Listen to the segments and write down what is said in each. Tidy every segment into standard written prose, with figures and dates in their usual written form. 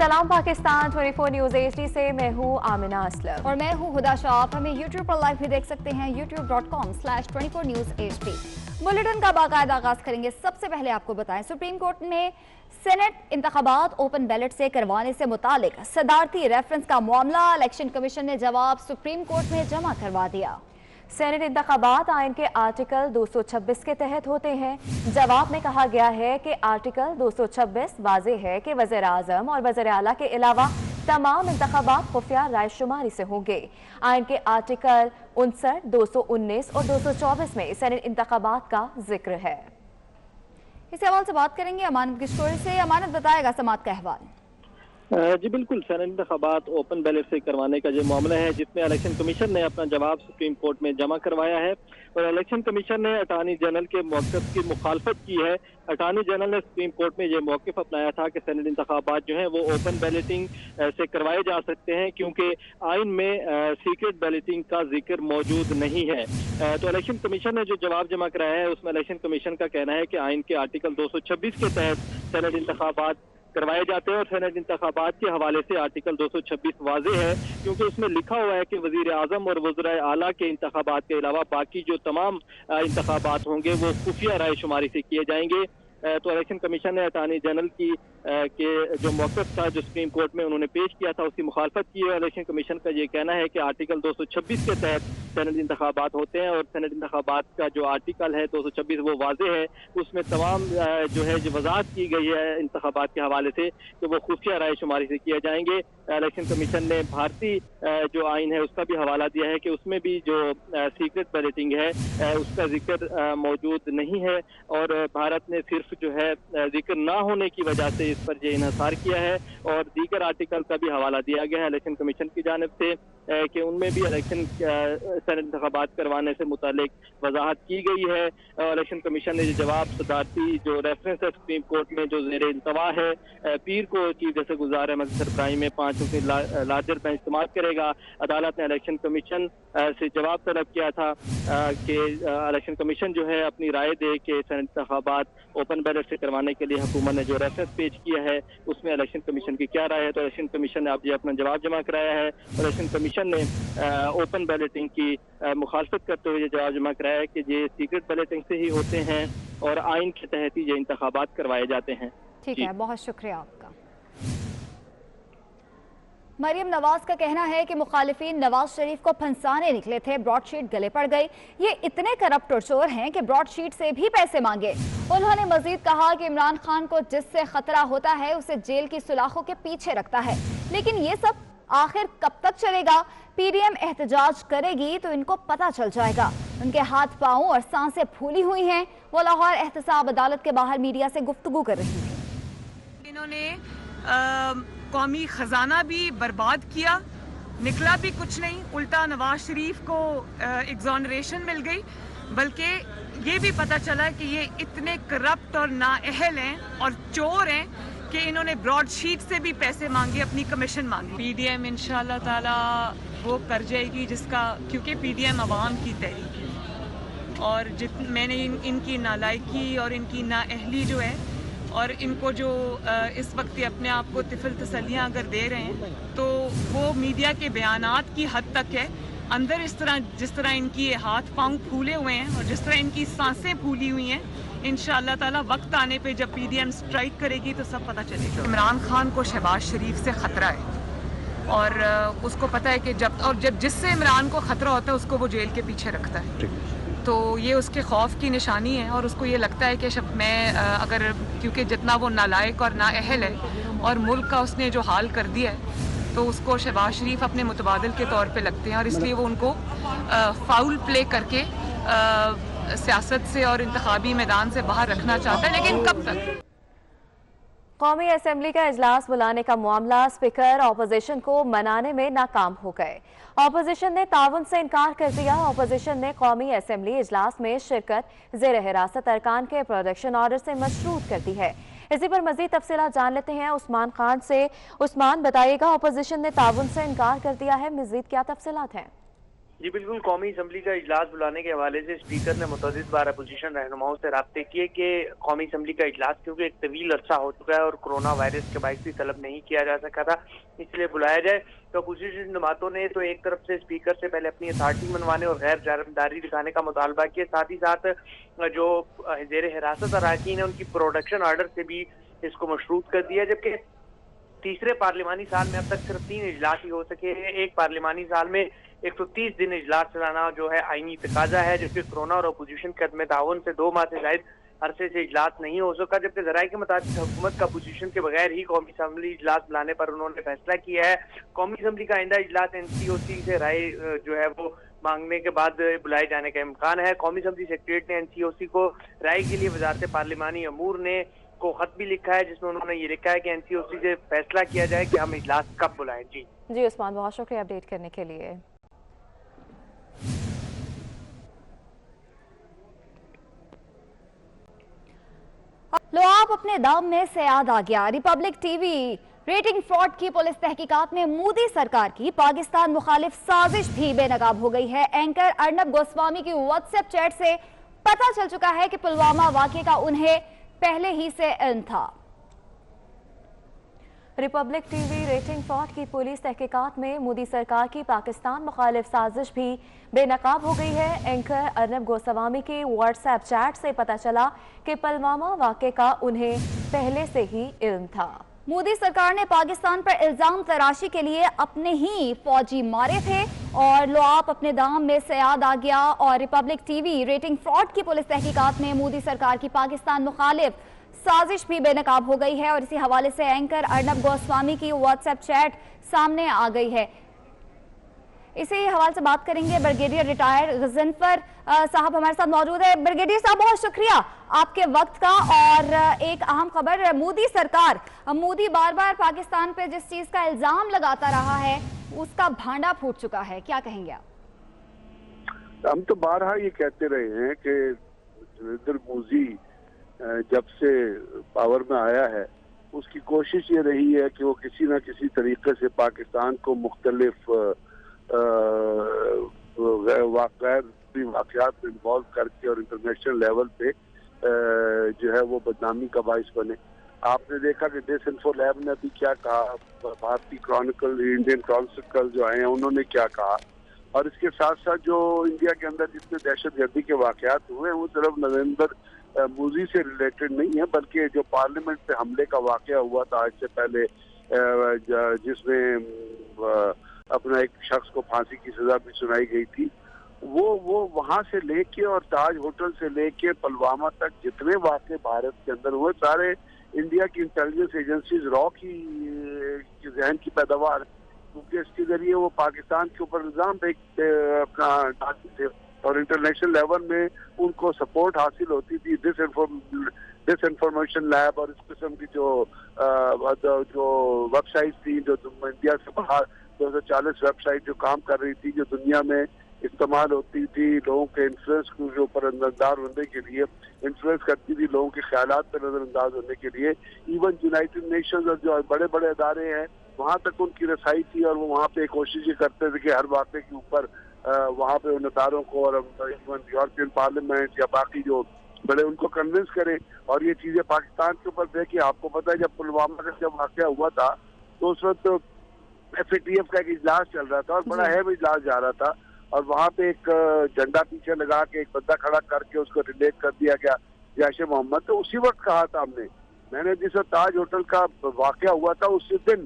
सलाम Pakistan 24 news HD से मैं हूँ आमिना असलम और मैं हूँ हुदा शाह। हमें YouTube पर लाइव भी देख सकते हैं youtube.com/24 News HD। बुलेटिन का बाकायदा आगाज करेंगे। सबसे पहले आपको बताएं, सुप्रीम कोर्ट ने सेनेट इंतखाबात ओपन बैलेट से करवाने से मुतालिक सदारती रेफरेंस का मामला इलेक्शन कमीशन ने जवाब सुप्रीम कोर्ट में जमा करवा दिया। सेनेट इंतखाबात आइन के आर्टिकल 226 के तहत होते हैं। जवाब में कहा गया है कि आर्टिकल 226 वाज़ेह है कि वज़ीर आज़म और वज़ीर आला के अलावा तमाम इंतखाबात खुफिया राय शुमारी से होंगे। आइन के आर्टिकल 59, 219 और 224 में सेनेट इंतखाबात का जिक्र है। इस हवाले से बात करेंगे अमानत की स्टोरी से। अमानत बताएगा समात का अहवाल। जी बिल्कुल, सेनेट इंतखाबात ओपन बैलेट से करवाने का जो मामला है जिसमें इलेक्शन कमीशन ने अपना जवाब सुप्रीम कोर्ट में जमा करवाया है और इलेक्शन कमीशन ने अटॉर्नी जनरल के मौक़िफ़ की मुखालफत की है। अटॉर्नी जनरल ने सुप्रीम कोर्ट में ये मौक़िफ़ अपनाया था कि सेनेट इंतखाबात जो हैं वो ओपन बैलेटिंग से करवाए जा सकते हैं क्योंकि आइन में सीक्रेट बैलेटिंग का जिक्र मौजूद नहीं है। तो इलेक्शन कमीशन ने जो जवाब जमा कराया है उसमें इलेक्शन कमीशन का कहना है कि आइन के आर्टिकल 226 के तहत सेनेट इंतखाबात करवाए जाते हैं और सेनेट इंतखाबात के हवाले से आर्टिकल 226 वाज़ेह है क्योंकि उसमें लिखा हुआ है कि वज़ीर आज़म और वज़ीर आला के इंतखाबात के अलावा बाकी जो तमाम इंतखाबात होंगे वो खुफिया राय शुमारी से किए जाएंगे। तो इलेक्शन कमीशन ने अटॉर्नी जनरल की के जो मौक़िफ़ था जो सुप्रीम कोर्ट में उन्होंने पेश किया था उसकी मुखालफत की है। इलेक्शन कमीशन का ये कहना है कि आर्टिकल 226 के तहत सेनेट इंतखाबात होते हैं और सेनेट इंतखाबात का जो आर्टिकल है 226 वो वाज़ेह है, उसमें तमाम जो है जो वज़ाहत की गई है इंतखाबात के हवाले से कि वो खुफिया राय शुमारी से किए जाएंगे। इलेक्शन कमीशन ने भारतीय जो आइन है उसका भी हवाला दिया है कि उसमें भी जो सीक्रेट बैलेटिंग है उसका जिक्र मौजूद नहीं है और भारत ने सिर्फ जो है जिक्र ना होने की वजह से इस पर ये इन्हिसार किया है और दीगर आर्टिकल का भी हवाला दिया गया है इलेक्शन कमीशन की जानिब से कि उनमें भी इलेक्शन सेनेट इंतखाबात करवाने से मुतालिक वजाहत की गई है। इलेक्शन कमीशन ने जवाब सदारती जो रेफरेंस है सुप्रीम कोर्ट में जो ज़ेर इंतवा है पीर को चीफ जस्टिस गुलजार अहमद सरबराही में 5 लार्जर बेंच इस्तेमाल करेगा। अदालत ने इलेक्शन कमीशन से जवाब तलब किया था कि इलेक्शन कमीशन जो है अपनी राय दे कि सेनेट इंतखाबात ओपन बैलेट से करवाने के लिए हुकूमत ने जो रेफरेंस पेश किया है उसमें इलेक्शन कमीशन की क्या राय है। तो इलेक्शन कमीशन ने अब ये अपना जवाब जमा कराया है। इलेक्शन कमीशन ने ओपन बैलेटिंग की मुखालफत करते हुए ये जवाब जमा कराया है कि ये सीक्रेट बैलेटिंग से ही होते हैं और आइन के तहत ही ये इंतखाबात करवाए जाते हैं। ठीक है, बहुत शुक्रिया आपका। मरियम नवाज का कहना है कि मुखालिफिन नवाज शरीफ को फंसाने निकले थे, ब्रॉडशीट गले पड़ गई। ये इतने करप्ट और चोर हैं कि ब्रॉडशीट से भी पैसे मांगे। उन्होंने मजीद कहा कि इमरान खान को जिससे खतरा होता है उसे जेल की सुलाखों के पीछे रखता है, लेकिन ये सब आखिर कब तक चलेगा? पीडीएम एहतजाज करेगी तो इनको पता चल जाएगा। उनके हाथ पांव और सांसें फूली हुई हैं। वो लाहौर एहतसाब अदालत के बाहर मीडिया से गुफ्तगू कर रही थी। इन्होंने कौमी खजाना भी बर्बाद किया, निकला भी कुछ नहीं, उल्टा नवाज शरीफ को एग्जॉनरेशन मिल गई। बल्कि ये भी पता चला कि ये इतने करप्ट और नाअहल हैं और चोर हैं कि इन्होंने ब्रॉडशीट से भी पैसे मांगे, अपनी कमीशन मांगी। पीडीएम इंशाल्लाह ताला वो कर जाएगी जिसका, क्योंकि पीडीएम अवाम की तहरीक है और मैंने इनकी नालायकी और इनकी नाअहली जो है और इनको जो इस वक्त अपने आप को तिफल तसल्लियाँ अगर दे रहे हैं तो वो मीडिया के बयानात की हद तक है। अंदर इस तरह जिस तरह इनकी हाथ पांव फूले हुए हैं और जिस तरह इनकी सांसें फूली हुई हैं, इंशाअल्लाह ताला वक्त आने पे जब पीडीएम स्ट्राइक करेगी तो सब पता चलेगा। इमरान खान को शहबाज शरीफ से ख़तरा है और उसको पता है कि जब जिससे इमरान को ख़तरा होता है उसको वो जेल के पीछे रखता है। तो ये उसके खौफ की निशानी है और उसको ये लगता है कि मैं अगर, क्योंकि जितना वो नालायक और नाअहल है और मुल्क का उसने जो हाल कर दिया है तो उसको शहबाज शरीफ अपने मुतबादिल के तौर पे लगते हैं और इसलिए वो उनको फाउल प्ले करके सियासत से और इंतखाबी मैदान से बाहर रखना चाहता है, लेकिन कब तक? कौमी असेंबली का इजलास बुलाने का मामला, स्पीकर अपोजिशन को मनाने में नाकाम हो गए। अपोजिशन ने ताउन से इनकार कर दिया। अपोजिशन ने कौमी असेंबली इजलास में शिरकत ज़ेर हिरासत अरकान के प्रोटेक्शन ऑर्डर से मशरूत कर दी है। इसी पर मजीद तफसीलात जान लेते हैं उस्मान खान से। उस्मान, बताइएगा, अपोजिशन ने ताउन से इनकार कर दिया है, मजीद क्या तफसीलात हैं? جی بالکل، قومی اسمبلی کا اجلاس بلانے کے حوالے سے اسپیکر نے متعدد بار اپوزیشن رہنماؤں سے رابطے کیے کہ قومی اسمبلی کا اجلاس کیونکہ ایک طویل عرصہ ہو چکا ہے اور کرونا وائرس کے باعث بھی طلب نہیں کیا جا سکا تھا، اس لیے بلایا جائے۔ تو اپوزیشن جماعتوں نے تو ایک طرف سے اسپیکر سے پہلے اپنی اتھارٹی منوانے اور غیر جانبداری دکھانے کا مطالبہ کیا، ساتھ ہی ساتھ جو زیر حراست اراکین ہیں ان کی پروڈکشن آرڈر سے بھی اس کو مشروط کر دیا، جبکہ تیسرے پارلیمانی سال میں اب تک صرف 3 اجلاس ہی ہو سکے ہیں۔ ایک پارلیمانی سال میں 130 دن اجلاس چلانا جو ہے آئینی تقاضا ہے، جبکہ کورونا اور اپوزیشن کے عدم تعاون سے 2 ماہ سے زائد عرصے سے اجلاس نہیں ہو سکا، جبکہ ذرائع کے مطابق حکومت کا اپوزیشن کے بغیر ہی قومی اسمبلی اجلاس بلانے پر انہوں نے فیصلہ کیا ہے۔ قومی اسمبلی کا آئندہ اجلاس NCOC سے رائے جو ہے وہ مانگنے کے بعد بلائے جانے کا امکان ہے۔ قومی اسمبلی سیکریٹریٹ نے NCOC کو رائے کے لیے وزارت پارلیمانی امور نے کو خط بھی لکھا ہے، جس میں انہوں نے یہ لکھا ہے کہ NCOC سے فیصلہ کیا جائے کہ ہم اجلاس کب بلائیں۔ جی عثمان، بہت شکریہ اپڈیٹ کرنے کے لیے۔ لو آپ اپنے دام میں سیاد آ گیا۔ Republic T V rating fraud کی پولیس تحقیقات میں مودی سرکار کی پاکستان مخالف سازش بھی بے نقاب ہو گئی ہے۔ اینکر ارنب گوسوامی کی واٹس ایپ چیٹ سے پتہ چل چکا ہے کہ پلوامہ واقعے کا انہیں پہلے ہی سے علم تھا۔ Republic T V rating fraud کی پولیس تحقیقات میں مودی سرکار کی پاکستان مخالف سازش بھی بے نقاب ہو گئی ہے۔ اینکر ارنب گوسوامی کی واٹس ایپ چیٹ سے پتہ چلا کہ پلوامہ واقعے کا انہیں پہلے سے ہی علم تھا۔ مودی سرکار نے پاکستان پر الزام تراشی کے لیے اپنے ہی فوجی مارے تھے اور لو آپ اپنے دام میں سیاد آ گیا، اور republic T V rating fraud کی پولیس تحقیقات میں مودی سرکار کی پاکستان مخالف سازش بھی بے نقاب ہو گئی ہے، اور اسی حوالے سے اینکر ارنب گوسوامی کی واٹس ایپ چیٹ سامنے آ گئی ہے۔ اسی حوالے سے بات کریں گے، بریگیڈیئر ریٹائر غضنفر صاحب ہمارے ساتھ موجود ہے۔ بریگیڈیئر صاحب، بہت شکریہ آپ کے وقت کا۔ اور ایک اہم خبر، مودی بار بار پاکستان پہ جس چیز کا الزام لگاتا رہا ہے اس کا بھانڈا پھوٹ چکا ہے، کیا کہیں گے آپ؟ ہم تو بارہا یہ کہتے رہے ہیں کہ نریندر مودی جب سے پاور میں آیا ہے اس کی کوشش یہ رہی ہے کہ وہ کسی نہ کسی طریقے سے پاکستان کو مختلف واقعات میں انوالو کر کے اور انٹرنیشنل لیول پہ جو ہے وہ بدنامی کا باعث بنے۔ آپ نے دیکھا کہ ڈس انفو لیب نے بھی کیا کہا، بھارتی کرونیکل، انڈین کرونیکل جو آئے ہیں انہوں نے کیا کہا، اور اس کے ساتھ ساتھ جو انڈیا کے اندر جتنے دہشت گردی کے واقعات ہوئے وہ صرف نریندر مودی سے ریلیٹڈ نہیں ہے، بلکہ جو پارلیمنٹ پہ حملے کا واقعہ ہوا تھا آج سے پہلے، جس میں اپنا ایک شخص کو پھانسی کی سزا بھی سنائی گئی تھی، وہ وہاں سے لے کے اور تاج ہوٹل سے لے کے پلوامہ تک جتنے واقعے بھارت کے اندر ہوئے سارے انڈیا کی انٹیلیجنس ایجنسیز را کی ذہن کی پیداوار، کیونکہ اس کے ذریعے وہ پاکستان کے اوپر الزام اپنا ڈالتے تھے اور انٹرنیشنل لیول میں ان کو سپورٹ حاصل ہوتی تھی۔ ڈس انفارمیشن لیب اور اس قسم کی جو ویب سائٹ تھی جو انڈیا سے باہر 240 ویب سائٹ جو کام کر رہی تھی، جو دنیا میں استعمال ہوتی تھی لوگوں کے انفلوئنس کے اوپر نظر انداز ہونے کے لیے، انفلوئنس کرتی تھی لوگوں کے خیالات پر نظر انداز ہونے کے لیے، ایون یونائٹڈ نیشنز اور جو بڑے بڑے ادارے ہیں وہاں تک ان کی رسائی تھی، اور وہ وہاں پہ کوشش یہ کرتے تھے کہ ہر واقعے کے اوپر وہاں پہ ان اداروں کو اور یورپین پارلیمنٹ یا باقی جو بڑے ان کو کنونس کریں اور یہ چیزیں پاکستان کے اوپر دیکھیں۔ آپ کو پتہ ہے جب پلوامہ کا جب واقعہ ہوا تھا تو اس وقت FATF کا ایک اجلاس چل رہا تھا اور بڑا اہم اجلاس جا رہا تھا، اور وہاں پہ ایک جھنڈا پیچھے لگا کے ایک بندہ کھڑا کر کے اس کو ریلیٹ کر دیا گیا جیش محمد۔ تو اسی وقت کہا تھا میں نے جس وقت تاج ہوٹل کا واقعہ ہوا تھا اسی دن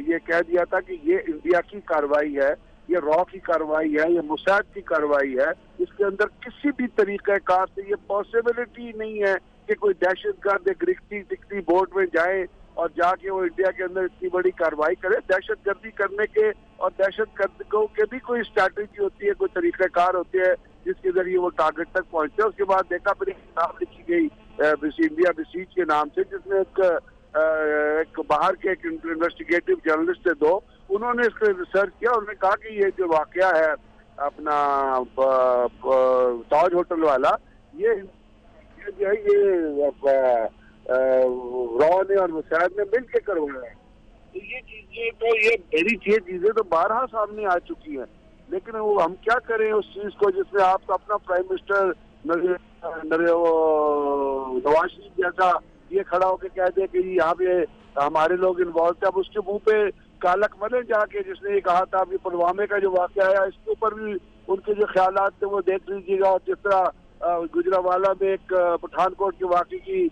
یہ کہہ دیا تھا کہ یہ انڈیا کی کارروائی ہے، یہ را کی کارروائی ہے، یہ موساد کی کارروائی ہے، اس کے اندر کسی بھی طریقہ کار سے یہ پاسبلٹی نہیں ہے کہ کوئی دہشت گرد ایک رکھتی بورڈ میں جائے اور جا کے وہ انڈیا کے اندر اتنی بڑی کارروائی کرے۔ دہشت گردی کرنے کے اور دہشت گردوں کے بھی کوئی اسٹریٹجی ہوتی ہے، کوئی طریقہ کار ہوتے ہیں جس کے ذریعے وہ ٹارگٹ تک پہنچتے ہیں۔ اس کے بعد دیکھا پھر ایک کتاب لکھی گئی انڈیا بسیج کے نام سے، جس میں ایک باہر کے ایک انویسٹیگیٹو جرنلسٹ تھے دو، انہوں نے اس کو ریسرچ کیا، انہوں نے کہا کہ یہ جو واقعہ ہے اپنا تاج ہوٹل والا، یہ جو ہے یہ را نے اور موساد نے مل کے کروایا ہے۔ تو یہ چیزیں تو یہ بڑی چیزیں تو بارہا سامنے آ چکی ہیں لیکن وہ ہم کیا کریں اس چیز کو جس میں آپ کا اپنا پرائم منسٹر نواز شریف جیسا یہ کھڑا ہو کے کہہ دے کہ یہاں پہ ہمارے لوگ انوالو تھے. اب اس کے منہ پہ کالک ملے جا کے جس نے یہ کہا تھا ابھی پلوامے کا جو واقعہ ہے اس کے اوپر بھی ان کے جو خیالات تھے وہ دیکھ لیجیے گا. اور جس طرح گجرانوالہ میں ایک پٹھان کوٹ کے واقعے کی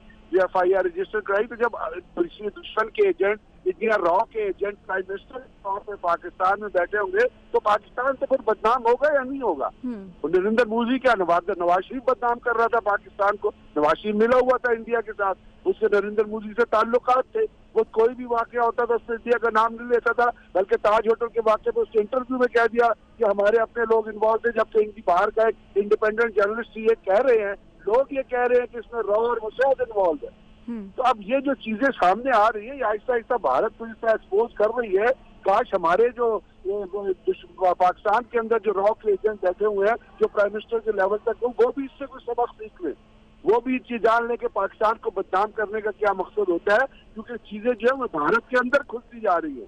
FIR رجسٹر کرائی تو جب دشمن کے ایجنٹ انڈیا را کے ایجنٹ پرائم منسٹر کے طور پہ پاکستان میں بیٹھے ہوں گے تو پاکستان تو پھر بدنام ہوگا یا نہیں ہوگا؟ نریندر مودی کیا نواز شریف بدنام کر رہا تھا پاکستان کو؟ نواز شریف ملا ہوا تھا انڈیا کے ساتھ, اس سے نریندر مودی سے تعلقات تھے, وہ کوئی بھی واقعہ ہوتا تھا اس سے انڈیا کا نام نہیں لیتا تھا, بلکہ تاج ہوٹل کے واقعے پہ اس کے انٹرویو میں کہہ دیا کہ ہمارے اپنے لوگ انوالو تھے. جب سے ان کی باہر کا ایک انڈیپینڈنٹ جرنلسٹ یہ کہہ رہے ہیں, لوگ یہ کہہ رہے ہیں کہ اس میں را اور مسعود انوالو ہے. تو اب یہ جو چیزیں سامنے آ رہی ہیں یہ آہستہ آہستہ بھارت کو جس طرح ایکسپوز کر رہی ہے, کاش ہمارے جو پاکستان کے اندر جو را کے ایجنٹ بیٹھے ہوئے ہیں جو پرائم منسٹر کے لیول تک وہ بھی اس سے کوئی سبق سیکھ لیں, وہ بھی چیز جان لیں کہ پاکستان کو بدنام کرنے کا کیا مقصد ہوتا ہے. کیونکہ چیزیں جو ہے وہ بھارت کے اندر کھلتی جا رہی ہے,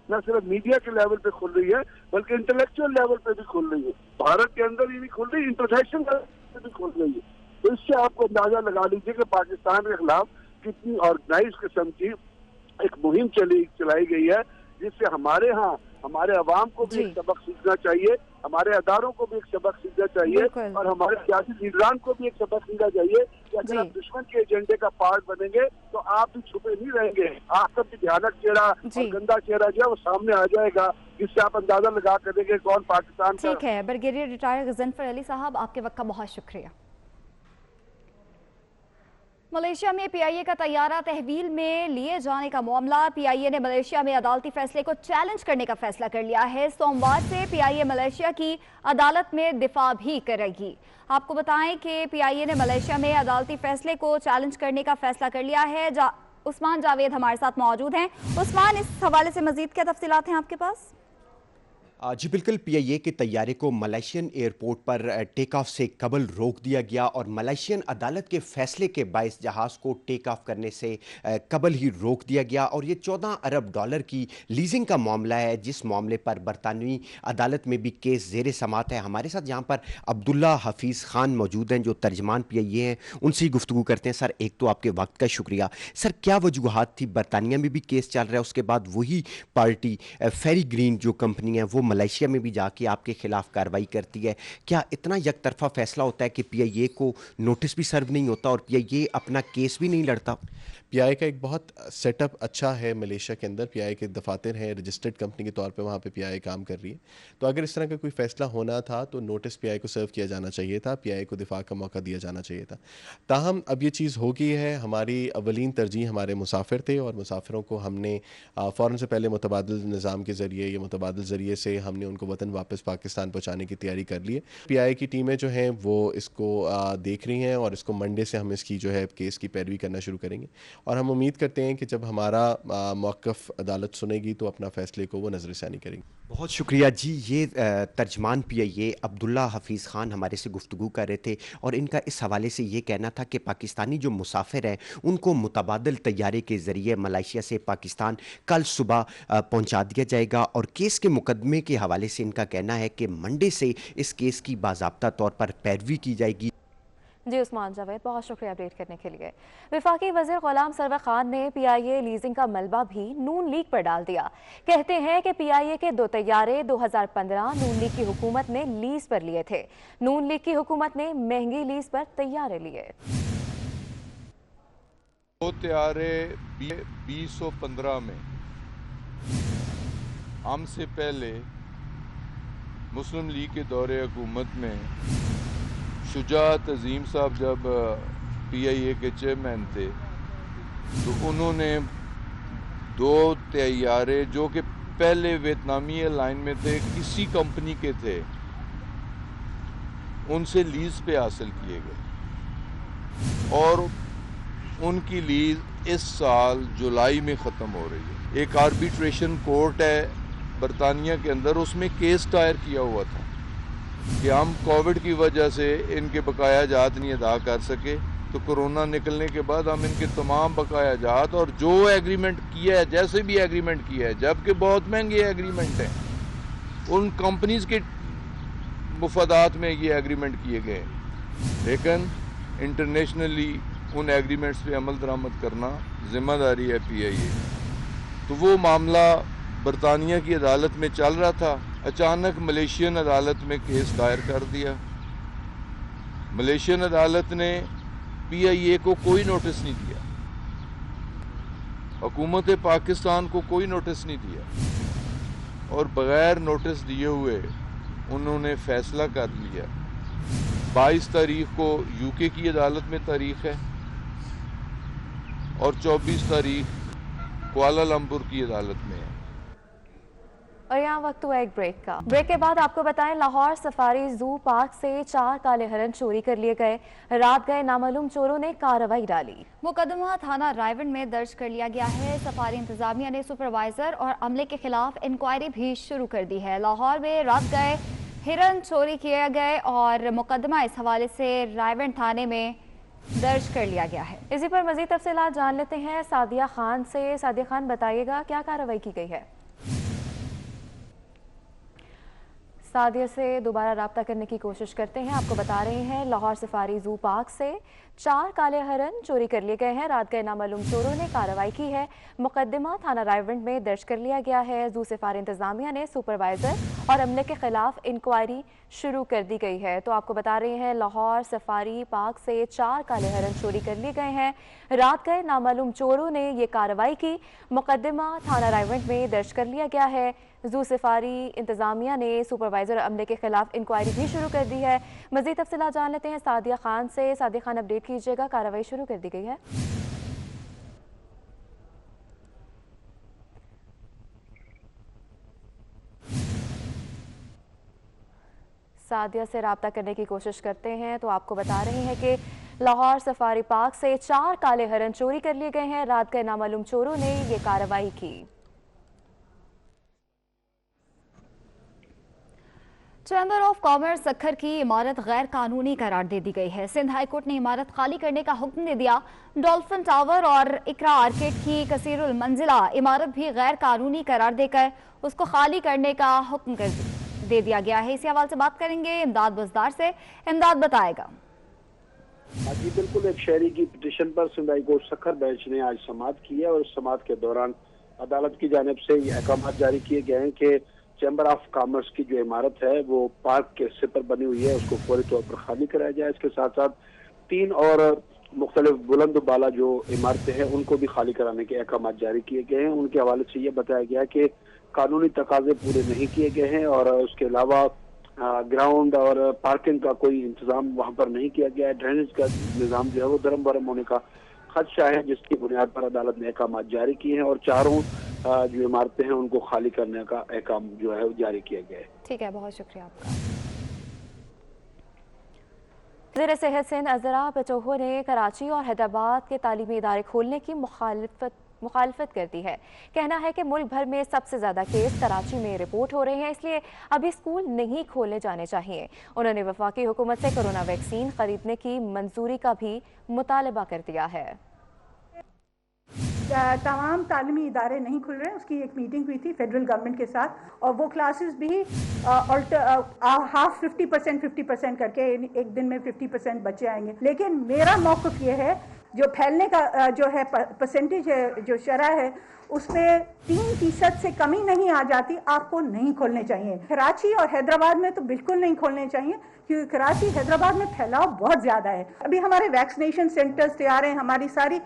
نہ صرف میڈیا کے لیول پہ کھل رہی ہے بلکہ انٹلیکچوئل لیول پہ بھی کھل رہی ہے. بھارت کے اندر ہی نہیں کھل رہی, انٹرنیشنل لیول پہ بھی کھل رہی ہے. تو اس سے آپ کو اندازہ لگا لیجیے کہ پاکستان کے خلاف کتنی آرگنائز قسم کی ایک مہم چلائی گئی ہے, جس سے ہمارے ہاں ہمارے عوام کو بھی ایک سبق سیکھنا چاہیے, ہمارے اداروں کو بھی ایک سبق سیکھنا چاہیے اور ہمارے سیاسی لیڈران کو بھی ایک سبق سیکھنا چاہیے کہ اگر آپ دشمن کے ایجنڈے کا پارٹ بنیں گے تو آپ بھی چھپے نہیں رہیں گے, آپ کا بھی بھیانک چہرہ اور گندا چہرہ جو ہے وہ سامنے آ جائے گا, جس سے آپ اندازہ لگا کر دیں گے کون پاکستان کا. ٹھیک ہے, بریگیڈیئر ریٹائر غضنفر علی صاحب آپ کے وقت کا بہت شکریہ. ملیشیا میں PIA کا طیارہ تحویل میں لیے جانے کا معاملہ, PIA نے ملیشیا میں عدالتی فیصلے کو چیلنج کرنے کا فیصلہ کر لیا ہے. سوموار سے PIA ملیشیا کی عدالت میں دفاع بھی کرے گی. آپ کو بتائیں کہ PIA نے ملیشیا میں عدالتی فیصلے کو چیلنج کرنے کا فیصلہ کر لیا ہے. عثمان جاوید ہمارے ساتھ موجود ہیں. عثمان, اس حوالے سے مزید کیا تفصیلات ہیں آپ کے پاس؟ جی بالکل, PIA کے طیارے کو Malaysian airport per take of سے قبل روک دیا گیا اور ملائیشین عدالت کے فیصلے کے باعث جہاز کو ٹیک آف کرنے سے قبل ہی روک دیا گیا. اور یہ $14 ارب کی لیزنگ کا معاملہ ہے, جس معاملے پر برطانوی عدالت میں بھی کیس زیر سماعت ہے. ہمارے ساتھ یہاں پر عبداللہ حفیظ خان موجود ہیں جو ترجمان PIA ہیں, ان سے گفتگو کرتے ہیں. سر, ایک تو آپ کے وقت کا شکریہ. سر, کیا وجوہات تھی؟ برطانیہ میں بھی کیس چل رہا ہے, اس کے بعد وہی پارٹی فیری گرین جو کمپنی ہے وہ ملائیشیا میں بھی جا کے آپ کے خلاف کارروائی کرتی ہے. کیا اتنا یک طرفہ فیصلہ ہوتا ہے کہ PIA کو نوٹس بھی سرو نہیں ہوتا اور PIA اپنا کیس بھی نہیں لڑتا؟ PIA کا ایک بہت سیٹ اپ اچھا ہے ملیشیا کے اندر. PIA کے دفاتر ہیں, رجسٹرڈ کمپنی کے طور پہ وہاں پہ PIA کام کر رہی ہے. تو اگر اس طرح کا کوئی فیصلہ ہونا تھا تو نوٹس PIA کو سرو کیا جانا چاہیے تھا, PIA کو دفاع کا موقع دیا جانا چاہیے تھا. تاہم اب یہ چیز ہو گئی ہے. ہماری اولین ترجیح ہمارے مسافر تھے اور مسافروں کو ہم نے فوراً سے پہلے متبادل نظام کے ذریعے یا متبادل ذریعے سے ہم نے ان کو وطن واپس پاکستان پہنچانے کی تیاری کر لی ہے. PIA کی ٹیمیں جو ہیں وہ اس کو دیکھ رہی ہیں اور اس کو منڈے سے ہم اس کی جو ہے کیس کی پیروی کرنا شروع کریں گے اور ہم امید کرتے ہیں کہ جب ہمارا موقف عدالت سنے گی تو اپنا فیصلے کو وہ نظر ثانی کریں گے. بہت شکریہ جی. یہ ترجمان PIA عبداللہ حفیظ خان ہمارے سے گفتگو کر رہے تھے اور ان کا اس حوالے سے یہ کہنا تھا کہ پاکستانی جو مسافر ہیں ان کو متبادل طیارے کے ذریعے ملائیشیا سے پاکستان کل صبح پہنچا دیا جائے گا. اور کیس کے مقدمے کے حوالے سے ان کا کہنا ہے کہ منڈے سے اس کیس کی باضابطہ طور پر پیروی کی جائے گی. جی عثمان جاوید, بہت شکریہ اپڈیٹ کرنے کے لیے. وفاقی وزیر غلام سرور خان نے PIA لیزنگ کا ملبہ بھی نون لیگ پر ڈال دیا. کہتے ہیں کہ PIA کے 2 طیارے 2015 نون لیگ کی حکومت نے لیز پر لیے تھے. نون لیگ کی حکومت نے مہنگی لیز پر طیارے لیے. 2 طیارے 2015 میں ہم سے پہلے مسلم لیگ کے دور حکومت میں شجاعت عظیم صاحب جب PIA کے چیئرمین تھے تو انہوں نے 2 طیارے جو کہ پہلے ویتنامی ایئر لائن میں تھے, کسی کمپنی کے تھے, ان سے لیز پہ حاصل کیے گئے اور ان کی لیز اس سال جولائی میں ختم ہو رہی ہے. ایک آربیٹریشن کورٹ ہے برطانیہ کے اندر, اس میں کیس دائر کیا ہوا تھا کہ ہم کووڈ کی وجہ سے ان کے بقایا جات نہیں ادا کر سکے, تو کرونا نکلنے کے بعد ہم ان کے تمام بقایا جات اور جو ایگریمنٹ کیا ہے, جیسے بھی ایگریمنٹ کیا ہے, جبکہ بہت مہنگے ایگریمنٹ ہیں, ان کمپنیز کے مفادات میں یہ ایگریمنٹ کیے گئے، لیکن انٹرنیشنلی ان ایگریمنٹس پہ عمل درآمد کرنا ذمہ داری ہے پی آئی اے۔ تو وہ معاملہ برطانیہ کی عدالت میں چل رہا تھا، اچانک ملیشین عدالت میں کیس دائر کر دیا۔ ملیشین عدالت نے پی آئی اے کو کوئی نوٹس نہیں دیا، حکومت پاکستان کو کوئی نوٹس نہیں دیا، اور بغیر نوٹس دیے ہوئے انہوں نے فیصلہ کر لیا۔ 22 تاریخ کو یو کے کی عدالت میں تاریخ ہے اور 24 تاریخ کوالالمپور کی عدالت میں ہے۔ اور یہاں وقت ہوا ایک بریک کا۔ بریک کے بعد آپ کو بتائیں لاہور سفاری زو پارک سے 4 کالے ہرن چوری کر لیے گئے، رات گئے نامعلوم چوروں نے کارروائی ڈالی۔ مقدمہ تھانہ رائیونڈ میں درج کر لیا گیا ہے۔ سفاری انتظامیہ نے سپروائزر اور عملے کے خلاف انکوائری بھی شروع کر دی ہے۔ لاہور میں رات گئے ہرن چوری کیے گئے اور مقدمہ اس حوالے سے رائیونڈ تھانے میں درج کر لیا گیا ہے۔ اسی پر مزید تفصیلات جان لیتے ہیں سعدیہ خان سے۔ سعدیہ خان، بتائیے گا کیا کارروائی کی گئی ہے؟ سعدیہ سے دوبارہ رابطہ کرنے کی کوشش کرتے ہیں۔ آپ کو بتا رہے ہیں لاہور سفاری زو پارک سے 4 کالے ہرن چوری کر لیے گئے ہیں، رات گئے نامعلوم چوروں نے کارروائی کی ہے۔ مقدمہ تھانہ رائیونڈ میں درج کر لیا گیا ہے۔ زو سفاری انتظامیہ نے سپروائزر اور عملے کے خلاف انکوائری شروع کر دی گئی ہے۔ تو آپ کو بتا رہے ہیں لاہور سفاری پارک سے 4 کالے ہرن چوری کر لیے گئے ہیں، رات گئے نامعلوم چوروں نے یہ کارروائی کی۔ مقدمہ تھانہ رائیونڈ میں درج کر لیا گیا ہے۔ زو سفاری انتظامیہ نے سپروائزر اور عملے کے خلاف انکوائری بھی شروع کر دی ہے۔ مزید تفصیلات جان لیتے ہیں سعدیہ خان سے۔ سعدیہ خان، اپڈیٹ کیجیے گا، کارروائی شروع کر دی گئی ہے؟ سعدیہ سے رابطہ کرنے کی کوشش کرتے ہیں تو آپ کو بتا رہے ہیں کہ لاہور سفاری پارک سے 4 کالے ہرن چوری کر لیے گئے ہیں، رات گئے نامعلوم چوروں نے یہ کارروائی کی۔ چیمبر آف کامرس سکھر کی عمارت غیر قانونی قرار دے دی گئی ہے۔ سندھ ہائی کورٹ نے عمارت خالی کرنے کا حکم دے دیا۔ ڈولفن ٹاور اور اقرا آرکیڈ کی کثیر المنزلہ عمارت بھی غیر قانونی قرار دے کر اس کو خالی کرنے کا حکم دے دیا گیا ہے۔ اسی حوالے سے بات کریں گے امداد بزدار سے۔ امداد، بتائے گا۔ جی بالکل، ایک شہری کی پٹیشن پر Sindh high court Sukkur bench نے آج سماعت کی ہے، اور اس سماعت کے دوران عدالت کی جانب سے یہ احکامات جاری کیے گئے ہیں کہ چیمبر آف کامرس کی جو عمارت ہے وہ پارک کے حصے پر بنی ہوئی ہے، اس کو فوری طور پر خالی کرایا جائے۔ اس کے ساتھ ساتھ 3 اور مختلف بلند و بالا جو عمارتیں ہیں ان کو بھی خالی کرانے کے احکامات جاری کیے گئے ہیں۔ ان کے حوالے سے یہ بتایا گیا کہ قانونی تقاضے پورے نہیں کیے گئے ہیں، اور اس کے علاوہ گراؤنڈ اور پارکنگ کا کوئی انتظام وہاں پر نہیں کیا گیا ہے۔ ڈرینیج کا نظام جو ہے وہ درم برم ہونے کا خدشہ ہے، جس کی بنیاد پر عدالت نے احکامات جاری کیے ہیں، اور 4 جو عمارتیں ہیں ان کو خالی کرنے کا احکام جو ہے وہ جاری کیا گیا ہے۔ ٹھیک ہے، بہت شکریہ آپ کا۔ وزیر صحت سندھ عزرا پچوہو نے کراچی اور حیدرآباد کے تعلیمی ادارے کھولنے کی مخالفت کر دی ہے۔ کہنا ہے کہ ملک بھر میں سب سے زیادہ کیس کراچی میں رپورٹ ہو رہے ہیں، اس لیے ابھی اسکول نہیں کھولے جانے چاہیے۔ انہوں نے وفاقی حکومت سے کورونا ویکسین خریدنے کی منظوری کا بھی مطالبہ کر دیا ہے۔ تمام تعلیمی ادارے نہیں کھل رہے ہیں، اس کی ایک میٹنگ ہوئی تھی فیڈرل گورنمنٹ کے ساتھ، اور وہ کلاسز بھی ہاف 50% کر کے ایک دن میں 50% بچے آئیں گے۔ لیکن میرا موقف یہ ہے، جو پھیلنے کا جو ہے پرسنٹیج ہے، جو شرح ہے، اس پہ 3% سے کمی نہیں آ جاتی، آپ کو نہیں کھولنے چاہیے۔ کراچی اور حیدرآباد میں تو بالکل نہیں کھولنے چاہیے، کیونکہ کراچی حیدرآباد میں پھیلاؤ بہت زیادہ ہے۔ ابھی ہمارے ویکسینیشن سینٹرز تیار ہیں، ہماری ساری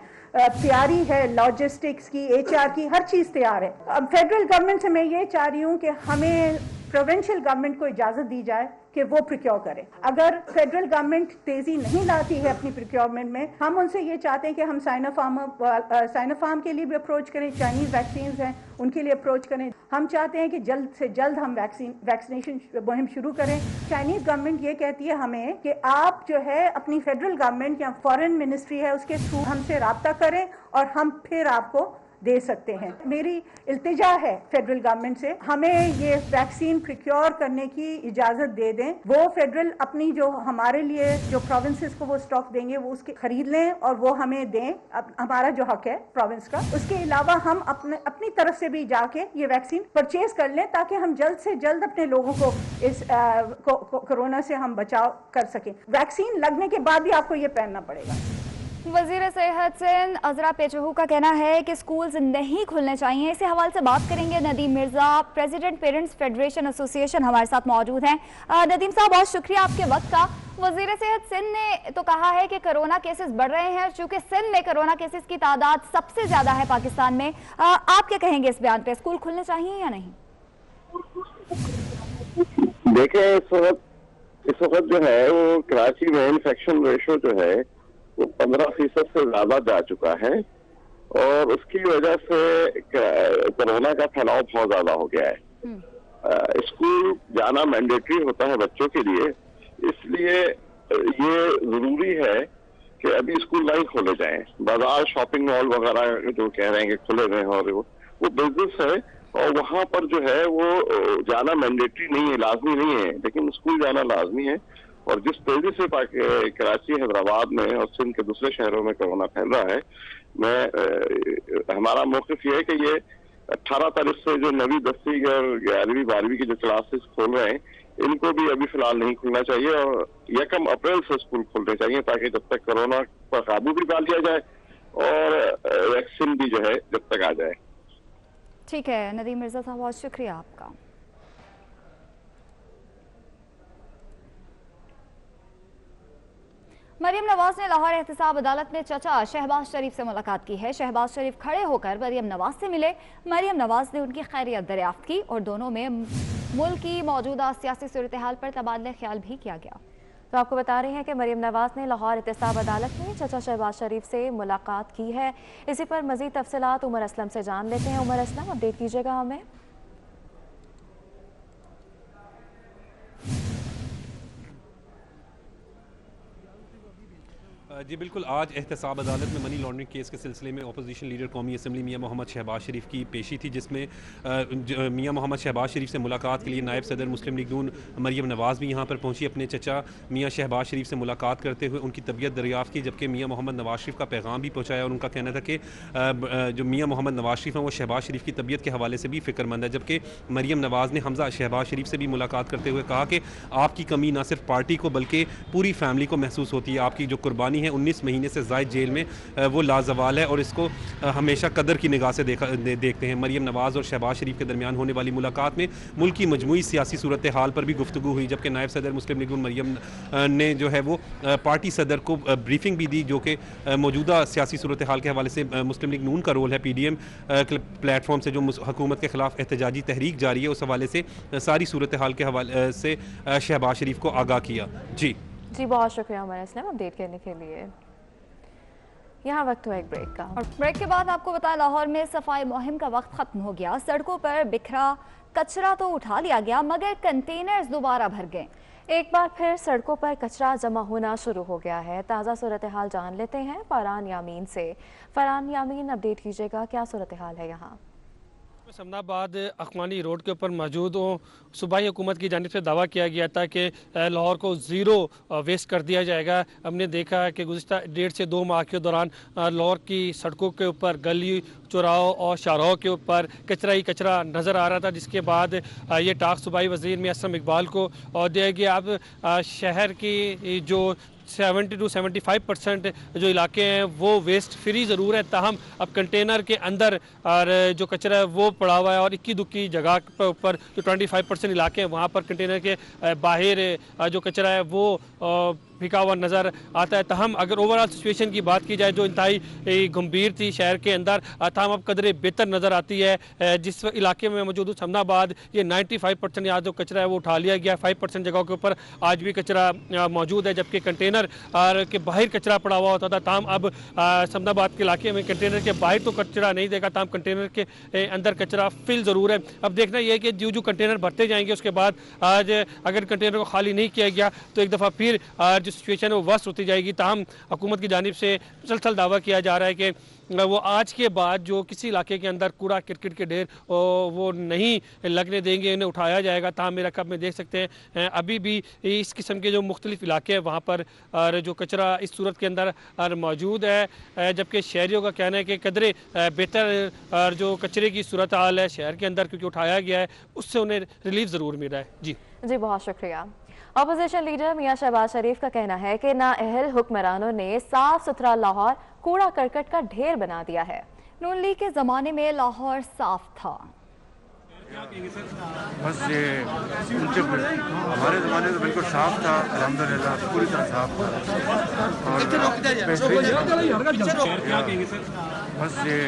تیاری ہے، لاجسٹکس کی، HR کی، ہر چیز تیار ہے۔ اب فیڈرل گورنمنٹ سے میں یہ چاہ رہی ہوں کہ ہمیں پروونشل گورنمنٹ کو اجازت دی جائے کہ وہ پروکیور کرے۔ اگر فیڈرل گورنمنٹ تیزی نہیں لاتی ہے اپنی پروکیورمنٹ میں، ہم ان سے یہ چاہتے ہیں کہ ہم سائنوفارم کے لیے بھی اپروچ کریں، چائنیز ویکسینز ہیں ان کے لیے اپروچ کریں۔ ہم چاہتے ہیں کہ جلد سے جلد ہم ویکسینیشن مہم شروع کریں۔ چائنیز گورنمنٹ یہ کہتی ہے ہمیں کہ آپ جو ہے اپنی فیڈرل گورنمنٹ یا فارن منسٹری ہے اس کے تھرو ہم سے رابطہ کریں، اور ہم پھر آپ کو दे सकते हैं। मेरी इल्तिजा है फेडरल गवर्नमेंट से, हमें ये वैक्सीन प्रिक्योर करने की इजाज़त दे दें। वो फेडरल अपनी जो हमारे लिए जो प्रोविंसेस को वो स्टॉक देंगे वो उसके खरीद लें और वो हमें दें, हमारा जो हक है प्रोविंस का। उसके अलावा हम अपनी तरफ से भी जाके ये वैक्सीन परचेज कर लें ताकि हम जल्द से जल्द अपने लोगों को इस कोरोना से हम बचाव कर सकें। वैक्सीन लगने के बाद भी आपको ये पहनना पड़ेगा। वज़ीर सेहत सिंध अज़रा पेचहू का कहना है कि स्कूल्स नहीं खुलने चाहिए। इसी हवाले से बात करेंगे। Nadeem Mirza, president parents federation association हमारे साथ मौजूद हैं। नदीम साहब, बहुत शुक्रिया आपके वक्त का। वज़ीर सेहत सिंध ने तो कहा है कि कोरोना केसेस बढ़ रहे हैं, चूँकि सिंध में कोरोना केसेस की तादाद सबसे ज़्यादा है पाकिस्तान में। आप क्या कहेंगे इस बयान पे? स्कूल खुलने चाहिए या नहीं? देखें, इस वक्त जो है वो कराची में इन्फेक्शन रेशो जो है वो 15% से ज्यादा जा चुका है और उसकी वजह से कोरोना का फैलाव बहुत ज्यादा हो गया है। स्कूल जाना मैंडेटरी होता है बच्चों के लिए, इसलिए ये जरूरी है कि अभी स्कूल नहीं खोले जाएं। बाजार, शॉपिंग मॉल वगैरह जो कह रहे हैं कि खुले रहे और वो बिजनेस है और वहां पर जो है वो जाना मैंडेटरी नहीं है, लाजमी नहीं है, लेकिन स्कूल जाना लाजमी है। और जिस तेजी से कराची, हैदराबाद में और सिंध के दूसरे शहरों में कोरोना फैल रहा है, हमारा मौक़िफ़ ये है कि ये 18 तारीख से जो 9वीं, 10वीं और 11वीं, 12वीं की जो क्लासेस खोल रहे हैं, इनको भी अभी फिलहाल नहीं खुलना चाहिए और 1 अप्रैल से स्कूल खोलने चाहिए ताकि जब तक कोरोना पर काबू भी पा लिया जाए और वैक्सीन भी जो है जब तक आ जाए। ठीक है नदीम मिर्ज़ा साहब, बहुत शुक्रिया आपका। मरियम नवाज ने लाहौर एहतसाब अदालत में चचा शहबाज शरीफ से मुलाकात की है। शहबाज शरीफ खड़े होकर मरियम नवाज से मिले। मरियम नवाज ने उनकी खैरियत दरियाफ्त की और दोनों में मुल्क की मौजूदा सियासी सूरत हाल पर तबादला ख्याल भी किया गया। तो आपको बता रहे हैं कि मरियम नवाज ने लाहौर एहतसाब अदालत में चचा शहबाज शरीफ से मुलाकात की है। इसी पर मजीद तफसीलात उमर असलम से जान लेते हैं। उमर असलम, अपडेट कीजिएगा हमें। जी बिल्कुल, आज एहतसाब अदालत में मनी लॉन्ड्रिंग केस के सिलसिले में अपोजिशन लीडर कौमी असम्बली मियां मोहम्मद शहबाज शरीफ की पेशी थी, जिसमें मियां मोहम्मद शहबाज शरीफ से मुलाकात के लिए नायब सदर मुस्लिम लीग नून मरियम नवाज़ भी यहां पर पहुंची। अपने चचा मियां शहबाज शरीफ से मुलाकात करते हुए उनकी तबीयत दरियाफ़्त की, जबकि मियां मोहम्मद नवाज शरीफ का पैगाम भी पहुँचाया और उनका कहना था कि जो मियां मोहम्मद नवाज शरीफ हैं वो शहबाज शरीफ की तबीयत के हवाले से भी फ़िक्रमंद है। जबकि मरियम नवाज़ ने हमजा शहबाज शरीफ से भी मुलाकात करते हुए कहा कि आपकी कमी ना सिर्फ पार्टी को बल्कि पूरी फैमिली को महसूस होती है। आपकी जो कुर्बानी है 19 महीने से ज़ायद जेल में, वो लाजवाल है और इसको हमेशा कदर की निगाह से देखते हैं। मरियम नवाज़ और शहबाज शरीफ के दरमियान होने वाली मुलाकात में मुल्क की मजमूई सियासी सूरत हाल पर भी गुफ्तगू हुई, जबकि नायब सदर मुस्लिम लीग मरियम ने जो है वो पार्टी सदर को ब्रीफिंग भी दी, जो कि मौजूदा सियासी सूरत हाल के हवाले से मुस्लिम लीग नून का रोल है। PDM प्लेटफॉर्म से जो हुकूमत के खिलाफ एहतजाजी तहरीक जारी है, उस हवाले से सारी सूरत हाल के हवाले से शहबाज शरीफ को आगाह किया। जी बहुत शुक्रिया उमर असलम अपडेट करने के लिए। यहाँ वक्त हुआ एक ब्रेक का और ब्रेक के बाद आपको बताया लाहौर में सफाई मुहिम का वक्त खत्म हो गया। सड़कों पर बिखरा कचरा तो उठा लिया गया मगर कंटेनर्स दोबारा भर गए। एक बार फिर सड़कों पर कचरा जमा होना शुरू हो गया है। ताज़ा सूरत हाल जान लेते हैं फरहान यामीन से। फरहान यामीन, अपडेट कीजिएगा, क्या सूरत हाल है यहाँ? समनाबाद अखवानी रोड के ऊपर मौजूद हूँ। सूबाई हुकूमत की जानिब से दावा किया गया था कि लाहौर को ज़ीरो वेस्ट कर दिया जाएगा। हमने देखा कि गुज़िश्ता 1.5 से 2 माह के दौरान लाहौर की सड़कों के ऊपर, गली चौराहों और शाहराहों के ऊपर कचरा ही कचरा नज़र आ रहा था, जिसके बाद ये टास्क सूबाई वज़ीर में असम इकबाल को दिया गया। अब शहर की जो 70 से 75% जो इलाके हैं वो वेस्ट फ्री ज़रूर है, ताहम अब कंटेनर के अंदर और जो कचरा है वो पड़ा हुआ है और इक्की दुक्की जगह पर ऊपर जो 25% इलाके हैं वहाँ पर कंटेनर के बाहर जो कचरा है वो फिका हुआ नज़र आता है। तहम अगर ओवरऑल सिचुएशन की बात की जाए जो इंतहाई गंभीर थी शहर के अंदर, तहम अब कदरे बेहतर नज़र आती है। जिस इलाके में मौजूद समनाबाद, ये 95% यहाँ जो कचरा है वो उठा लिया गया। 5% जगहों के ऊपर आज भी कचरा मौजूद है, जबकि कंटेनर के बाहर कचरा पड़ा हुआ होता था। तहम अब समनाबाद के इलाके में कंटेनर के बाहर तो कचरा नहीं देगा, तहम कंटेनर के अंदर कचरा फिल ज़रूर है। अब देखना यह है कि जो कंटेनर भरते जाएंगे उसके बाद आज अगर कंटेनर को खाली नहीं किया गया तो एक दफ़ा फिर जो सिचुएशन है वो वर्स्ट होती जाएगी। ताहम हुकूमत की जानिब से मुसलसल दावा किया जा रहा है कि वो आज के बाद जो किसी इलाके के अंदर कूड़ा क्रिकेट के ढेर वो नहीं लगने देंगे, इन्हें उठाया जाएगा। ताहम मेरा कब में देख सकते हैं अभी भी इस किस्म के जो मुख्तलिफ इलाके हैं वहाँ पर जो कचरा इस सूरत के अंदर मौजूद है, जबकि शहरियों का कहना है कि कदरे बेहतर जो कचरे की सूरत हाल है शहर के अंदर क्योंकि उठाया गया है, उससे उन्हें रिलीफ ज़रूर मिल रहा है। जी बहुत शुक्रिया। अपोजिशन लीडर मियां शहबाज शरीफ का कहना है कि नाअहल हुक्मरानों ने साफ सुथरा लाहौर कूड़ा करकट का ढेर बना दिया है। नून लीग के ज़माने में लाहौर साफ था। बस ये उनके हमारे ज़माने तो बिल्कुल साफ था, अल्हम्दुलिल्लाह पूरी तरह साफ था। बस ये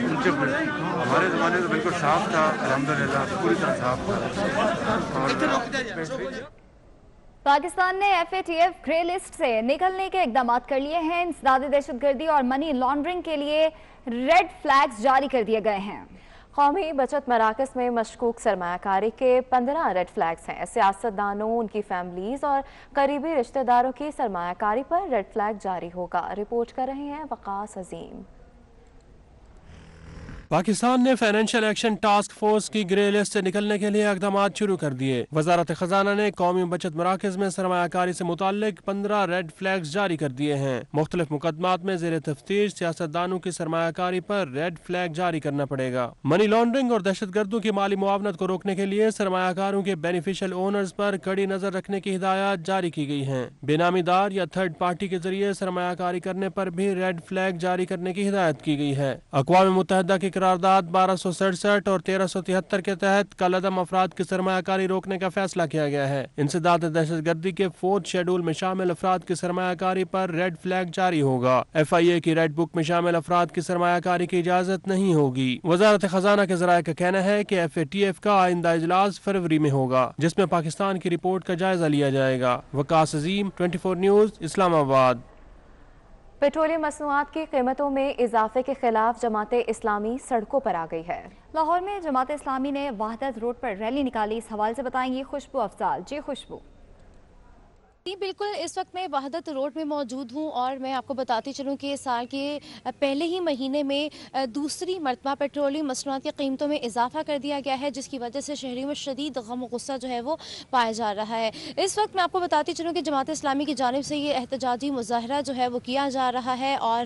उनके हमारे ज़माने तो बिल्कुल साफ था, अल्हम्दुलिल्लाह पूरी तरह साफ था। पाकिस्तान ने FATF ग्रे लिस्ट से निकलने के इकदाम कर लिए हैं। इंसदादी दहशतगर्दी और मनी लॉन्ड्रिंग के लिए रेड फ्लैग्स जारी कर दिए गए हैं। कौमी बचत मराकज़ में मशकूक सरमायाकारी के 15 रेड फ्लैग्स हैं। सियासतदानों, उनकी फैमिलीज और करीबी रिश्तेदारों की सरमायाकारी पर रेड फ्लैग जारी होगा। रिपोर्ट कर रहे हैं वकास अजीम। पाकिस्तान ने फाइनेंशियल एक्शन टास्क फोर्स की ग्रे लिस्ट से निकलने के लिए इक़दाम शुरू कर दिए। वजारत खजाना ने कौमी बचत मराकज़ में सरमायाकारी से मुताल्लिक 15 रेड फ्लैग्स जारी कर दिए हैं। मुख्तलिफ मुकदमात में ज़ेर तफ्तीश सियासतदानों की सरमायाकारी पर रेड फ्लैग जारी करना पड़ेगा। मनी लॉन्ड्रिंग और दहशत गर्दों की माली मुआवनत को रोकने के लिए सरमायाकारों के बेनिफिशियल ओनर्स पर कड़ी नजर रखने की हिदायत जारी की गई हैं। बेनामीदार या थर्ड पार्टी के जरिए सरमायाकारी करने पर भी रेड फ्लैग जारी करने की हिदायत की गई है। अक़वाम मुत्तहिदा की करारदाद 1267 और 1373 के तहत कलअदम अफराद की सरमायाकारी रोकने का फैसला किया गया है। इंसदाद दहशत गर्दी के 4th शेड्यूल में शामिल अफराद की सरमायाकारी पर रेड फ्लैग जारी होगा। FIA की रेड बुक में शामिल अफराद की सरमायाकारी की इजाजत नहीं होगी। वजारत खजाना के ज़राए का कहना है कि FATF का आइंदा इजलास फरवरी में होगा, जिसमें पाकिस्तान की रिपोर्ट का जायजा लिया जाएगा। वकास अजीम, 24 न्यूज़, इस्लामाबाद। पेट्रोलियम मसनूआत की कीमतों में इजाफे के खिलाफ जमात इस्लामी सड़कों पर आ गई है। लाहौर में जमात इस्लामी ने वहदत रोड पर रैली निकाली। इस हवाले से बताएंगी खुशबू अफजाल। जी खुशबू। जी बिल्कुल, इस वक्त मैं वहदत रोड में मौजूद हूँ और मैं आपको बताती चलूँ कि साल के पहले ही महीने में दूसरी मरतबा पेट्रोलियम मसनूआत की कीमतों में इजाफा कर दिया गया है, जिसकी वजह से शहरियों में शदीद गम गुस्सा जो है वो पाया जा रहा है। इस वक्त मैं आपको बताती चलूँ कि जमात इस्लामी की जानिब से ये एहतजाजी मुजाहरा जो है वो किया जा रहा है और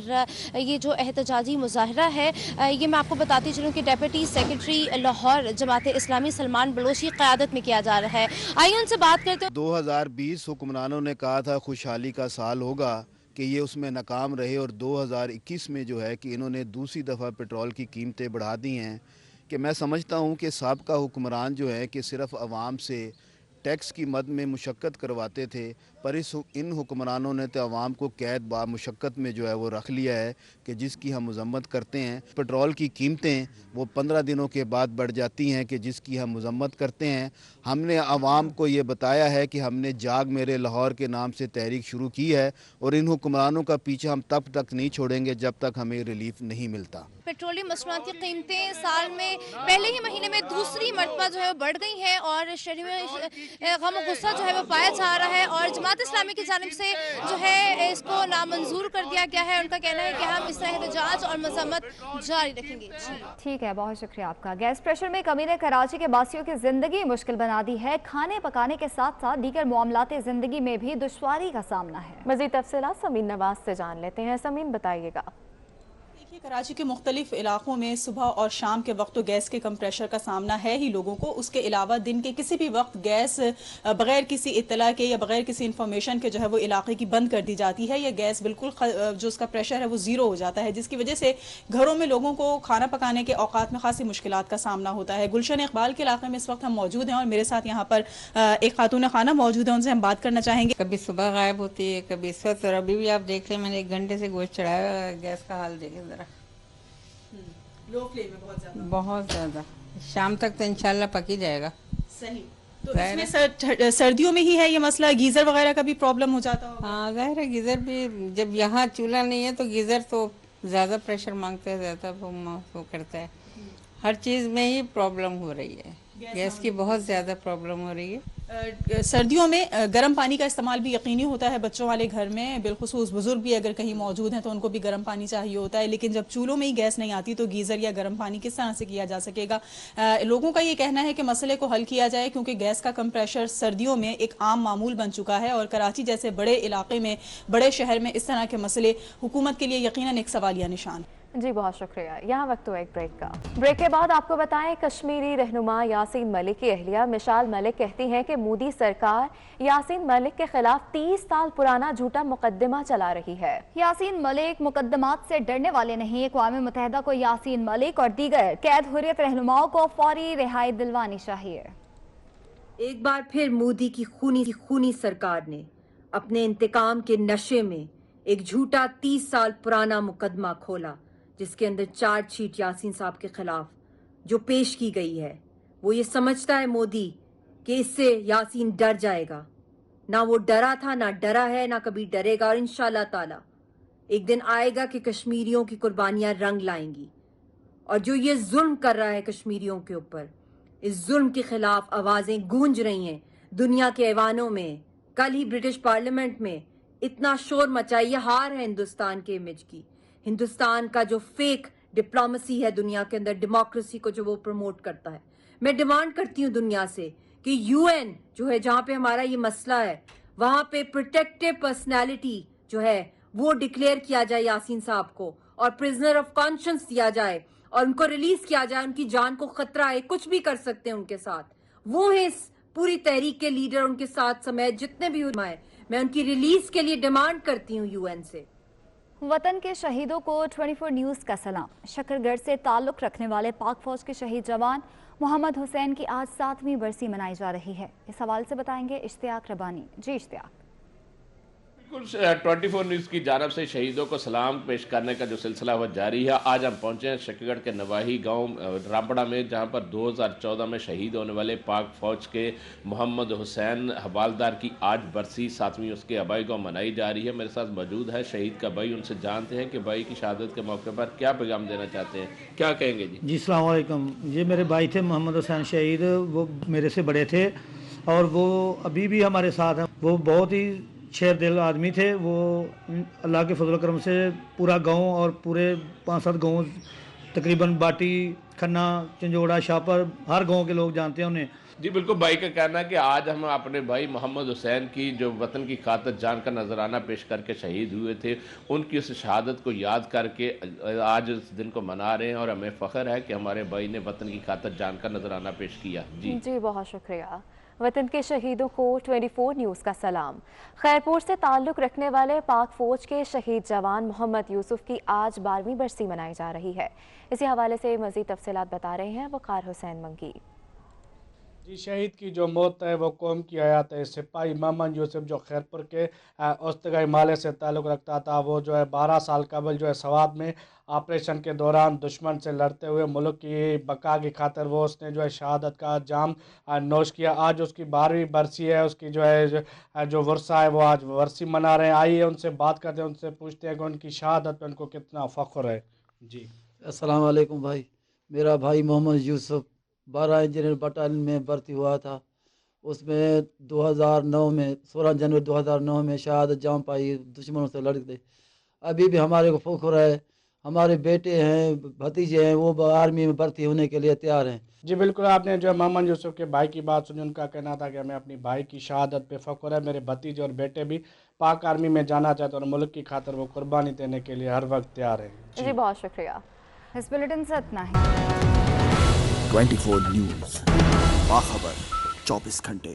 ये जो एहतजाजी मुजाहरा है ये मैं आपको बताती चलूँ कि deputy secretary Lahore Jamaat Islami Salman Bloch की क़यादत में किया जा रहा है। आइए उनसे बात करते हैं। 2020 हुक्मरानों ने कहा था खुशहाली का साल होगा कि ये उसमें नाकाम रहे और 2021 में जो है कि इन्होंने दूसरी दफ़ा पेट्रोल की कीमतें बढ़ा दी हैं। कि मैं समझता हूँ कि साबका हुक्मरान जो है कि सिर्फ आवाम से टैक्स की मद में मुशक्क़त करवाते थे, पर इन हुक्मरानों ने तो आवाम को कैद बा मुशक्क़त में जो है वो रख लिया है कि जिसकी हम मज़म्मत करते हैं। पेट्रोल की कीमतें वो 15 दिनों के बाद बढ़ जाती हैं कि जिसकी हम मज़म्मत करते हैं। हमने आवाम को ये बताया है कि हमने जाग मेरे लाहौर के नाम से तहरीक शुरू की है और इन हुक्मरानों का पीछा हम तब तक नहीं छोड़ेंगे जब तक हमें रिलीफ नहीं मिलता। पेट्रोलियम मसनूआत की कीमतें साल में पहले ही महीने में दूसरी मरतबा जो है वो बढ़ गई हैं और शहर में गम गुस्सा जो है वो पाया जा रहा है और जमात इस्लामी की जानिब से जो है इसको नामंजूर कर दिया गया है। उनका कहना है कि हम इस एहतजाज और मजम्मत जारी रखेंगे। ठीक है, बहुत शुक्रिया आपका। गैस प्रेशर में कमी ने कराची के बासियों की जिंदगी मुश्किल बना दी है। खाने पकाने के साथ साथ दीगर मामलाते जिंदगी में भी दुश्वारी का सामना है। मज़ीद तफसीलात समीन नवाज से जान लेते हैं। समीन बताइएगा। कराची के मुख्तलिफ इलाकों में सुबह और शाम के वक्त तो गैस के कम प्रेशर का सामना है ही लोगों को। उसके अलावा दिन के किसी भी वक्त गैस बगैर किसी इत्तला के या बगैर किसी इन्फॉर्मेशन के जो है वो इलाके की बंद कर दी जाती है। यह गैस बिल्कुल जो उसका प्रेशर है वो ज़ीरो हो जाता है, जिसकी वजह से घरों में लोगों को खाना पकाने के औकात में खासी मुश्किलात का सामना होता है। गुलशन इकबाल के इलाके में इस वक्त हम मौजूद हैं और मेरे साथ यहाँ पर एक खातून खाना मौजूद है, उनसे हम बात करना चाहेंगे। कभी सुबह गायब होती है, कभी इस वक्त, और अभी भी आप देख लें मैंने 1 घंटे से गोश्त चढ़ाया। गैस का हाल देखें ज़रा, लो फ्लेम में बहुत ज़्यादा। शाम तक तो इंशाल्लाह पक ही जाएगा। सही। तो इसमें सर्दियों में ही है ये मसला, गीज़र वगैरह का भी प्रॉब्लम हो जाता होगा? हाँ जाहिर है, गीज़र भी जब यहाँ चूल्हा नहीं है तो गीज़र तो ज़्यादा प्रेशर मांगता है, ज़्यादा वो करता है। हर चीज़ में ही प्रॉब्लम हो रही है, गैस की बहुत ज़्यादा प्रॉब्लम हो रही है। सर्दियों में गर्म पानी का इस्तेमाल भी यकीनी होता है बच्चों वाले घर में, बिलखुसूस बुजुर्ग भी अगर कहीं मौजूद हैं तो उनको भी गर्म पानी चाहिए होता है, लेकिन जब चूल्हों में ही गैस नहीं आती तो गीज़र या गर्म पानी किस तरह से किया जा सकेगा। लोगों का ये कहना है कि मसले को हल किया जाए क्योंकि गैस का कंप्रेशर सर्दियों में एक आम मामूल बन चुका है और कराची जैसे बड़े इलाके में, बड़े शहर में इस तरह के मसले हुकूमत के लिए यकीनन एक सवालिया निशान। जी बहुत शुक्रिया। यहाँ वक्त हुआ एक ब्रेक का। ब्रेक के बाद आपको बताएं, कश्मीरी रहनुमा यासीन मलिक की अहलिया मिशाल मलिक कहती हैं कि मोदी सरकार यासीन मलिक के खिलाफ 30 साल पुराना झूठा मुकदमा चला रही है। यासीन मलिक मुकदमात से डरने वाले नहीं। अक़वाम मुत्तहिदा को यासीन मलिक और दीगर कैद हुर्रियत रहनुमाओं को फौरी रिहाई दिलवानी चाहिए। एक बार फिर मोदी की खूनी सरकार ने अपने इंतकाम के नशे में एक झूठा 30 साल पुराना मुकदमा खोला जिसके अंदर चार्जशीट यासीन साहब के खिलाफ जो पेश की गई है। वो ये समझता है मोदी कि इससे यासीन डर जाएगा। ना वो डरा था, ना डरा है, ना कभी डरेगा और इंशाल्लाह ताला एक दिन आएगा कि कश्मीरियों की कुर्बानियां रंग लाएंगी। और जो ये जुल्म कर रहा है कश्मीरियों के ऊपर, इस जुल्म के खिलाफ आवाजें गूंज रही हैं दुनिया के ऐवानों में। कल ही ब्रिटिश पार्लियामेंट में इतना शोर मचाई, ये हार है हिंदुस्तान के इमेज की। हिंदुस्तान का जो फेक डिप्लोमेसी है दुनिया के अंदर, डेमोक्रेसी को जो वो प्रमोट करता है। मैं डिमांड करती हूँ दुनिया से कि यूएन जो है, जहाँ पे हमारा ये मसला है, वहाँ पे प्रोटेक्टिव पर्सनैलिटी जो है वो डिक्लेयर किया जाए यासीन साहब को और प्रिजनर ऑफ कॉन्शियंस दिया जाए और उनको रिलीज किया जाए। उनकी जान को खतरा है, कुछ भी कर सकते हैं उनके साथ। वो है इस पूरी तहरीक के लीडर, उनके साथ समेत जितने भी हुए, मैं उनकी रिलीज के लिए डिमांड करती हूँ यूएन से। वतन के शहीदों को 24 न्यूज़ का सलाम। शकरगढ़ से ताल्लुक़ रखने वाले पाक फौज के शहीद जवान मोहम्मद हुसैन की आज 7वीं बरसी मनाई जा रही है। इस हवाले से बताएंगे इश्तियाक रबानी। जी इश्तियाक। 24 न्यूज़ की जानब से शहीदों को सलाम पेश करने का जो सिलसिला वो जारी है। आज हम पहुँचे हैं शकरगढ़ के नवाही गांव रामपड़ा में, जहां पर 2014 में शहीद होने वाले पाक फ़ौज के मोहम्मद हुसैन हवालदार की आज बरसी 7वीं उसके आबाई गाँव मनाई जा रही है। मेरे साथ मौजूद है शहीद का भाई, उनसे जानते हैं कि भाई की शहादत के मौके पर क्या पैगाम देना चाहते हैं, क्या कहेंगे। जी अस्सलाम वालेकुम। ये मेरे भाई थे मोहम्मद हुसैन शहीद, वो मेरे से बड़े थे और वो अभी भी हमारे साथ हैं। वो बहुत ही शेर दिल आदमी थे। वो अल्लाह के फजल करम से पूरा गांव और पूरे 5-7 गांव तकरीबन बाटी, खन्ना, चंजोड़ा, शाहपुर, हर गांव के लोग जानते हैं उन्हें। जी बिल्कुल, भाई का कहना है कि आज हम अपने भाई मोहम्मद हुसैन की जो वतन की खातिर जान का नजराना पेश करके शहीद हुए थे, उनकी उस शहादत को याद करके आज इस दिन को मना रहे हैं और हमें फ़ख्र है कि हमारे भाई ने वतन की खातिर जान का नजराना पेश किया। जी बहुत शुक्रिया। वतन के शहीदों को 24 न्यूज़ का सलाम। खैरपुर से ताल्लुक़ रखने वाले पाक फ़ौज के शहीद जवान मोहम्मद यूसुफ की आज 12वीं बरसी मनाई जा रही है। इसी हवाले से मज़ीद तफसीलात बता रहे हैं वक़ार हुसैन मंगी। जी, शहीद की जो मौत है वो कौम की हयात है। सिपाही मोहम्मद यूसुफ जो खैरपुर के उस्तगाई माले से ताल्लुक़ रखता था, वो जो है 12 साल कबल जो है सवात में ऑपरेशन के दौरान दुश्मन से लड़ते हुए मुल्क की बका की खातिर वो उसने जो है शहादत का जाम नोश किया। आज उसकी 12वीं बरसी है। उसकी जो है जो वर्षा है वो आज वर्सी मना रहे हैं। आइए उनसे बात करते हैं, उनसे पूछते हैं कि उनकी शहादत पर उनको कितना फ़ख्र है। जी अस्सलाम वालेकुम भाई। मेरा भाई मोहम्मद यूसुफ 12 इंजीनियर बटालियन में भर्ती हुआ था। उसमें 2009 में 16 जनवरी 2009 में शहादत जाम पाई, दुश्मनों से लड़ गए। अभी भी हमारे को फ़ख्र है। हमारे बेटे हैं, भतीजे हैं, वो आर्मी में भर्ती होने के लिए तैयार हैं। जी बिल्कुल, आपने जो है मोहम्मद यूसुफ के भाई की बात सुनी। उनका कहना था कि हमें अपनी भाई की शहादत पे फ़ख्र है। मेरे भतीजे और बेटे भी पाक आर्मी में जाना चाहते हैं और मुल्क की खातिर वो कुर्बानी देने के लिए हर वक्त तैयार है। जी बहुत शुक्रिया। इस बुलेटिन से इतना ही। 24 न्यूज़, बाखबर 24 घंटे।